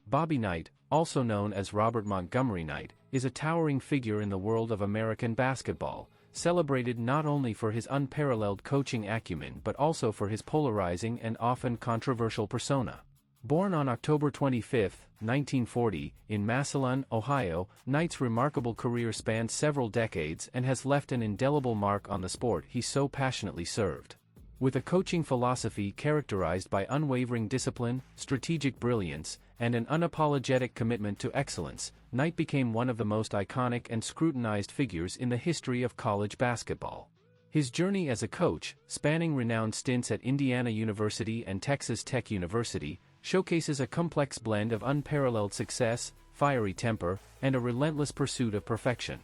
Bobby Knight, also known as Robert Montgomery Knight, is a towering figure in the world of American basketball, celebrated not only for his unparalleled coaching acumen but also for his polarizing and often controversial persona. Born on October 25, 1940, in Massillon, Ohio, Knight's remarkable career spans several decades and has left an indelible mark on the sport he so passionately served. With a coaching philosophy characterized by unwavering discipline, strategic brilliance, and an unapologetic commitment to excellence, Knight became one of the most iconic and scrutinized figures in the history of college basketball. His journey as a coach, spanning renowned stints at Indiana University and Texas Tech University, showcases a complex blend of unparalleled success, fiery temper, and a relentless pursuit of perfection.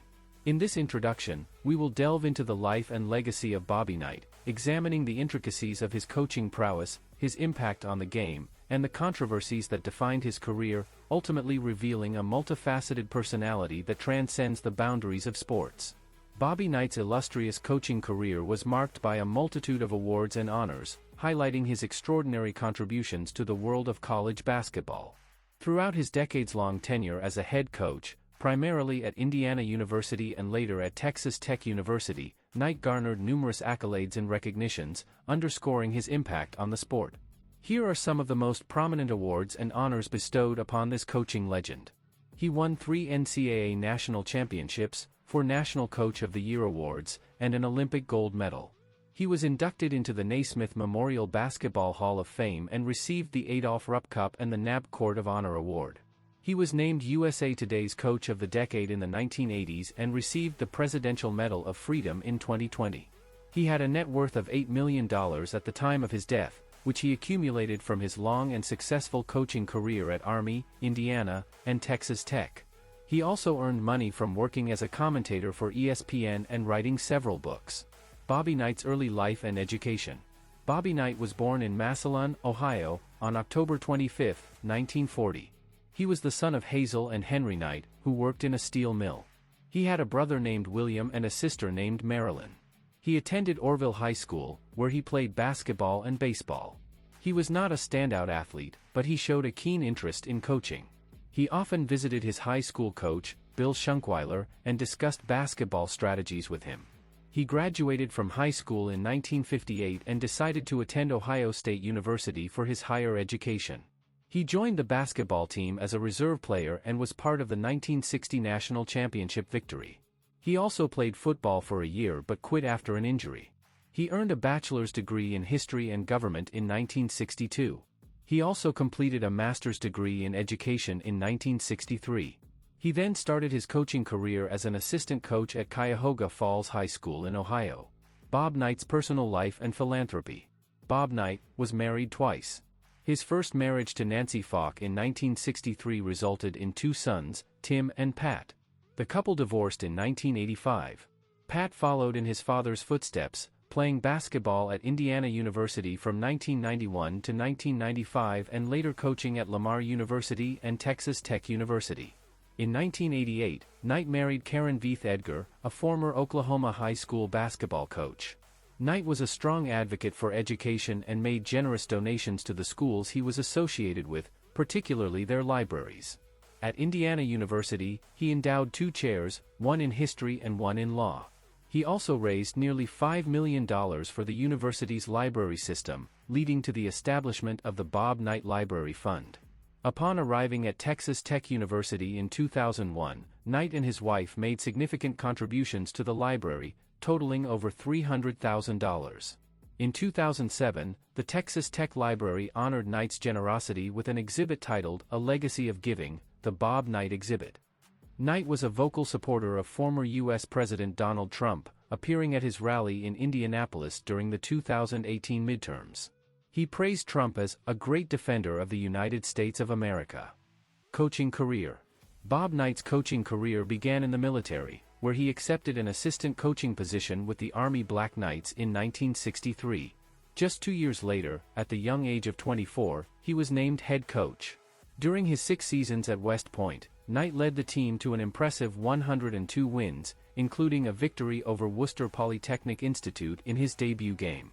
In this introduction, we will delve into the life and legacy of Bobby Knight, examining the intricacies of his coaching prowess, his impact on the game, and the controversies that defined his career, ultimately revealing a multifaceted personality that transcends the boundaries of sports. Bobby Knight's illustrious coaching career was marked by a multitude of awards and honors, highlighting his extraordinary contributions to the world of college basketball. Throughout his decades-long tenure as a head coach, primarily at Indiana University and later at Texas Tech University, Knight garnered numerous accolades and recognitions, underscoring his impact on the sport. Here are some of the most prominent awards and honors bestowed upon this coaching legend. He won 3 NCAA national championships, 4 National Coach of the Year awards, and an Olympic gold medal. He was inducted into the Naismith Memorial Basketball Hall of Fame and received the Adolph Rupp Cup and the NAB Court of Honor Award. He was named USA Today's Coach of the Decade in the 1980s and received the Presidential Medal of Freedom in 2020. He had a net worth of $8 million at the time of his death, which he accumulated from his long and successful coaching career at Army, Indiana, and Texas Tech. He also earned money from working as a commentator for ESPN and writing several books. Bobby Knight's early life and education. Bobby Knight was born in Massillon, Ohio, on October 25, 1940. He was the son of Hazel and Henry Knight, who worked in a steel mill. He had a brother named William and a sister named Marilyn. He attended Orville High School, where he played basketball and baseball. He was not a standout athlete, but he showed a keen interest in coaching. He often visited his high school coach, Bill Schunkweiler, and discussed basketball strategies with him. He graduated from high school in 1958 and decided to attend Ohio State University for his higher education. He joined the basketball team as a reserve player and was part of the 1960 national championship victory. He also played football for a year but quit after an injury. He earned a bachelor's degree in history and government in 1962. He also completed a master's degree in education in 1963. He then started his coaching career as an assistant coach at Cuyahoga Falls High School in Ohio. Bob Knight's personal life and philanthropy. Bob Knight was married twice. His first marriage to Nancy Falk in 1963 resulted in 2 sons, Tim and Pat. The couple divorced in 1985. Pat followed in his father's footsteps, playing basketball at Indiana University from 1991 to 1995 and later coaching at Lamar University and Texas Tech University. In 1988, Knight married Karen Veith Edgar, a former Oklahoma high school basketball coach. Knight was a strong advocate for education and made generous donations to the schools he was associated with, particularly their libraries. At Indiana University, he endowed 2 chairs, one in history and one in law. He also raised nearly $5 million for the university's library system, leading to the establishment of the Bob Knight Library Fund. Upon arriving at Texas Tech University in 2001, Knight and his wife made significant contributions to the library, totaling over $300,000. In 2007, the Texas Tech Library honored Knight's generosity with an exhibit titled A Legacy of Giving, the Bob Knight Exhibit. Knight was a vocal supporter of former U.S. President Donald Trump, appearing at his rally in Indianapolis during the 2018 midterms. He praised Trump as a great defender of the United States of America. Coaching career. Bob Knight's coaching career began in the military, where he accepted an assistant coaching position with the Army Black Knights in 1963. Just 2 years later, at the young age of 24, he was named head coach. During his 6 seasons at West Point, Knight led the team to an impressive 102 wins, including a victory over Worcester Polytechnic Institute in his debut game.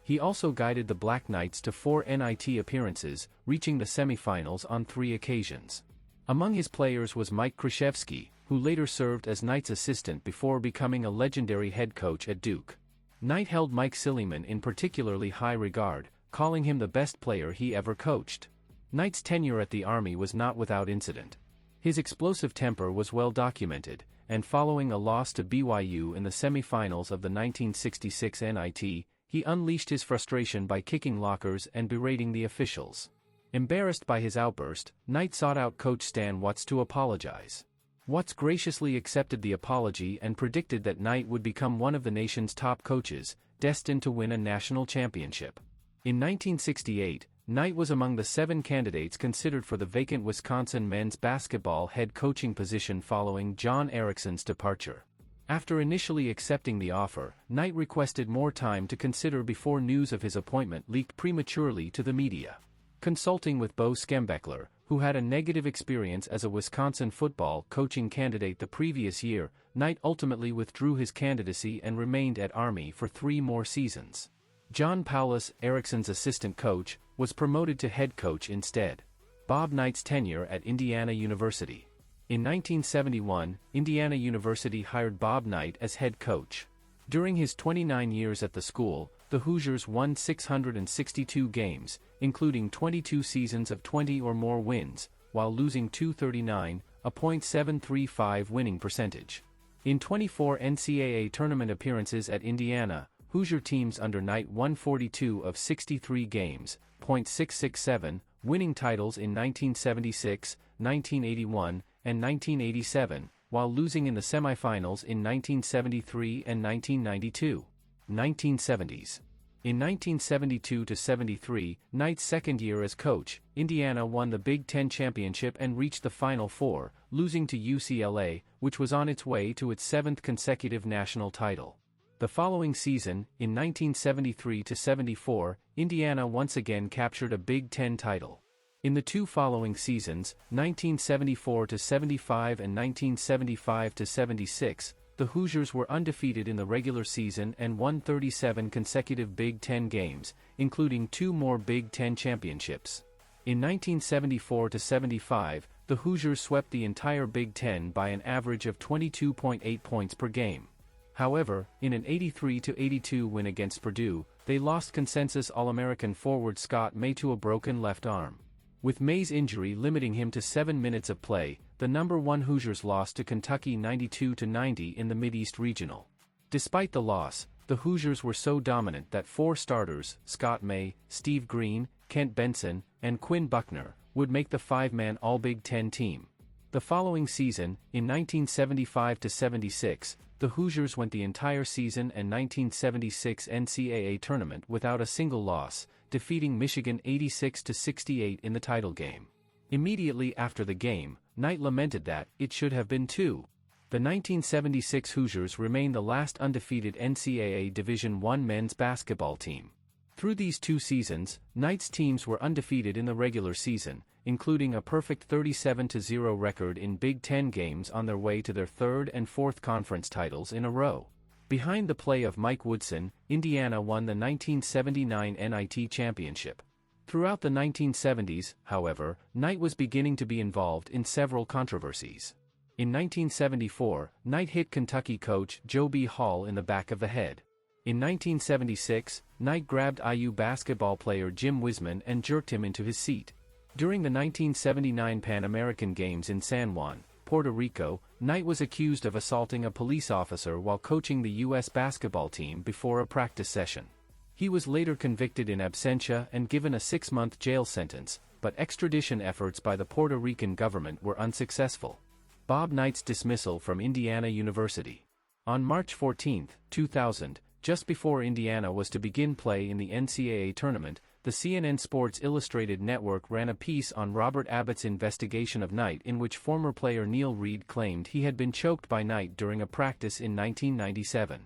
He also guided the Black Knights to 4 NIT appearances, reaching the semifinals on 3 occasions. Among his players was Mike Krzyzewski, who later served as Knight's assistant before becoming a legendary head coach at Duke. Knight held Mike Silliman in particularly high regard, calling him the best player he ever coached. Knight's tenure at the Army was not without incident. His explosive temper was well documented, and following a loss to BYU in the semifinals of the 1966 NIT, he unleashed his frustration by kicking lockers and berating the officials. Embarrassed by his outburst, Knight sought out coach Stan Watts to apologize. Watts graciously accepted the apology and predicted that Knight would become one of the nation's top coaches, destined to win a national championship. In 1968, Knight was among the 7 candidates considered for the vacant Wisconsin men's basketball head coaching position following John Erickson's departure. After initially accepting the offer, Knight requested more time to consider before news of his appointment leaked prematurely to the media. Consulting with Bo Schembechler, who had a negative experience as a Wisconsin football coaching candidate the previous year, Knight ultimately withdrew his candidacy and remained at Army for 3 more seasons. John Paulus, Erickson's assistant coach, was promoted to head coach instead. Bob Knight's tenure at Indiana University. In 1971, Indiana University hired Bob Knight as head coach. During his 29 years at the school, the Hoosiers won 662 games, including 22 seasons of 20 or more wins, while losing 239, a .735 winning percentage. In 24 NCAA tournament appearances at Indiana, Hoosier teams under Knight won 42 of 63 games, .667, winning titles in 1976, 1981, and 1987, while losing in the semifinals in 1973 and 1992. 1970s. In 1972-73, Knight's second year as coach, Indiana won the Big Ten championship and reached the Final Four, losing to UCLA, which was on its way to its 7th consecutive national title. The following season, in 1973-74, Indiana once again captured a Big Ten title. In the 2 following seasons, 1974-75 and 1975-76, the Hoosiers were undefeated in the regular season and won 37 consecutive Big Ten games, including 2 more Big Ten championships. In 1974-75, the Hoosiers swept the entire Big Ten by an average of 22.8 points per game. However, in an 83-82 win against Purdue, they lost consensus All-American forward Scott May to a broken left arm. With May's injury limiting him to 7 minutes of play, the number 1 Hoosiers lost to Kentucky 92-90 in the Mid-East Regional. Despite the loss, the Hoosiers were so dominant that 4 starters, Scott May, Steve Green, Kent Benson, and Quinn Buckner, would make the 5-man All-Big Ten team. The following season, in 1975-76, the Hoosiers went the entire season and 1976 NCAA tournament without a single loss, defeating Michigan 86-68 in the title game. Immediately after the game, Knight lamented that it should have been 2. The 1976 Hoosiers remain the last undefeated NCAA Division I men's basketball team. Through these 2 seasons, Knight's teams were undefeated in the regular season, including a perfect 37-0 record in Big Ten games on their way to their 3rd and 4th conference titles in a row. Behind the play of Mike Woodson, Indiana won the 1979 NIT championship. Throughout the 1970s, however, Knight was beginning to be involved in several controversies. In 1974, Knight hit Kentucky coach Joe B. Hall in the back of the head. In 1976, Knight grabbed IU basketball player Jim Wiseman and jerked him into his seat. During the 1979 Pan American Games in San Juan, Puerto Rico, Knight was accused of assaulting a police officer while coaching the U.S. basketball team before a practice session. He was later convicted in absentia and given a 6-month jail sentence, but extradition efforts by the Puerto Rican government were unsuccessful. Bob Knight's dismissal from Indiana University. On March 14, 2000, just before Indiana was to begin play in the NCAA tournament, the CNN Sports Illustrated Network ran a piece on Robert Abbott's investigation of Knight in which former player Neil Reed claimed he had been choked by Knight during a practice in 1997.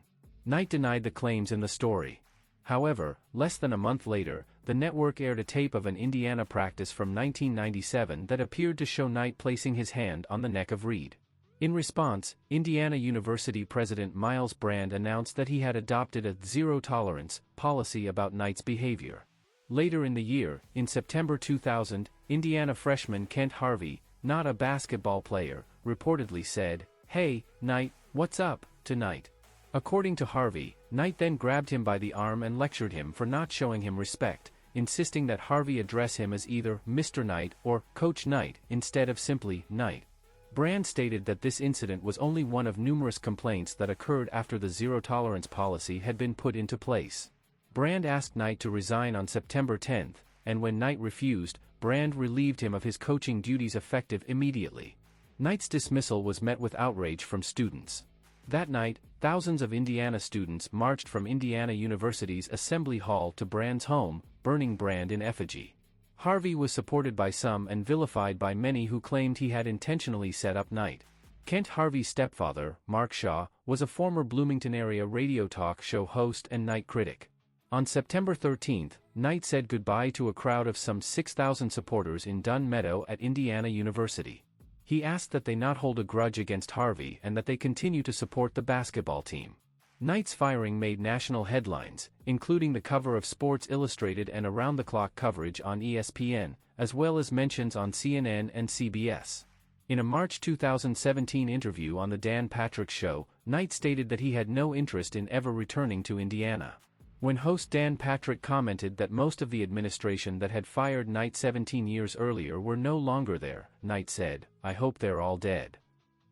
Knight denied the claims in the story. However, less than a month later, the network aired a tape of an Indiana practice from 1997 that appeared to show Knight placing his hand on the neck of Reed. In response, Indiana University President Miles Brand announced that he had adopted a zero-tolerance policy about Knight's behavior. Later in the year, in September 2000, Indiana freshman Kent Harvey, not a basketball player, reportedly said, "Hey, Knight, what's up, tonight?" According to Harvey, Knight then grabbed him by the arm and lectured him for not showing him respect, insisting that Harvey address him as either Mr. Knight or Coach Knight instead of simply Knight. Brand stated that this incident was only one of numerous complaints that occurred after the zero-tolerance policy had been put into place. Brand asked Knight to resign on September 10, and when Knight refused, Brand relieved him of his coaching duties effective immediately. Knight's dismissal was met with outrage from students. That night, thousands of Indiana students marched from Indiana University's Assembly Hall to Brand's home, burning Brand in effigy. Harvey was supported by some and vilified by many who claimed he had intentionally set up Knight. Kent Harvey's stepfather, Mark Shaw, was a former Bloomington area radio talk show host and Knight critic. On September 13, Knight said goodbye to a crowd of some 6,000 supporters in Dunn Meadow at Indiana University. He asked that they not hold a grudge against Harvey and that they continue to support the basketball team. Knight's firing made national headlines, including the cover of Sports Illustrated and around-the-clock coverage on ESPN, as well as mentions on CNN and CBS. In a March 2017 interview on The Dan Patrick Show, Knight stated that he had no interest in ever returning to Indiana. When host Dan Patrick commented that most of the administration that had fired Knight 17 years earlier were no longer there, Knight said, "I hope they're all dead."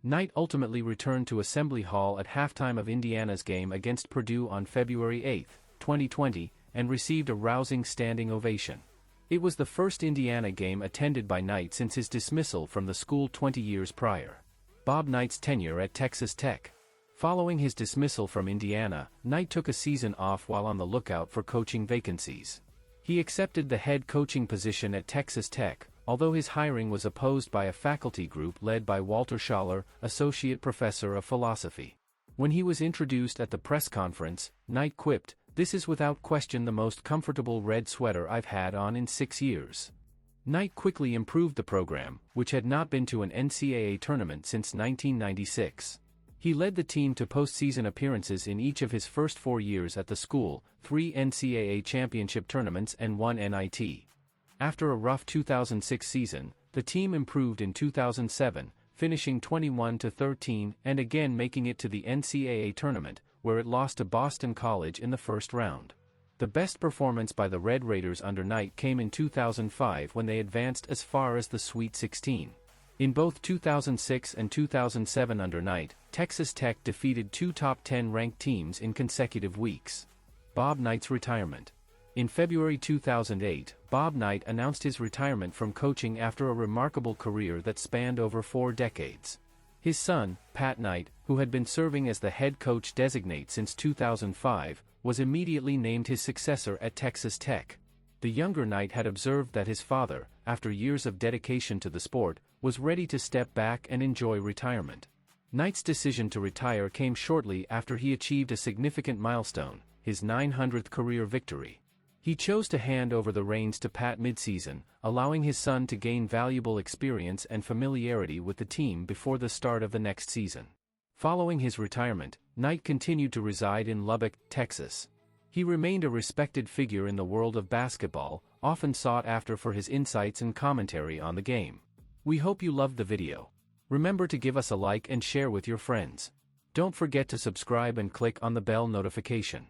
Knight ultimately returned to Assembly Hall at halftime of Indiana's game against Purdue on February 8, 2020, and received a rousing standing ovation. It was the first Indiana game attended by Knight since his dismissal from the school 20 years prior. Bob Knight's tenure at Texas Tech. Following his dismissal from Indiana, Knight took a season off while on the lookout for coaching vacancies. He accepted the head coaching position at Texas Tech, although his hiring was opposed by a faculty group led by Walter Schaller, associate professor of philosophy. When he was introduced at the press conference, Knight quipped, "This is without question the most comfortable red sweater I've had on in 6 years." Knight quickly improved the program, which had not been to an NCAA tournament since 1996. He led the team to postseason appearances in each of his first 4 years at the school, 3 NCAA championship tournaments and 1 NIT. After a rough 2006 season, the team improved in 2007, finishing 21-13 and again making it to the NCAA tournament, where it lost to Boston College in the first round. The best performance by the Red Raiders under Knight came in 2005 when they advanced as far as the Sweet 16. In both 2006 and 2007 under Knight, Texas Tech defeated 2 top 10 ranked teams in consecutive weeks. Bob Knight's retirement. In February 2008, Bob Knight announced his retirement from coaching after a remarkable career that spanned over 4 decades. His son, Pat Knight, who had been serving as the head coach designate since 2005, was immediately named his successor at Texas Tech. The younger Knight had observed that his father, after years of dedication to the sport, was ready to step back and enjoy retirement. Knight's decision to retire came shortly after he achieved a significant milestone, his 900th career victory. He chose to hand over the reins to Pat midseason, allowing his son to gain valuable experience and familiarity with the team before the start of the next season. Following his retirement, Knight continued to reside in Lubbock, Texas. He remained a respected figure in the world of basketball, often sought after for his insights and commentary on the game. We hope you loved the video. Remember to give us a like and share with your friends. Don't forget to subscribe and click on the bell notification.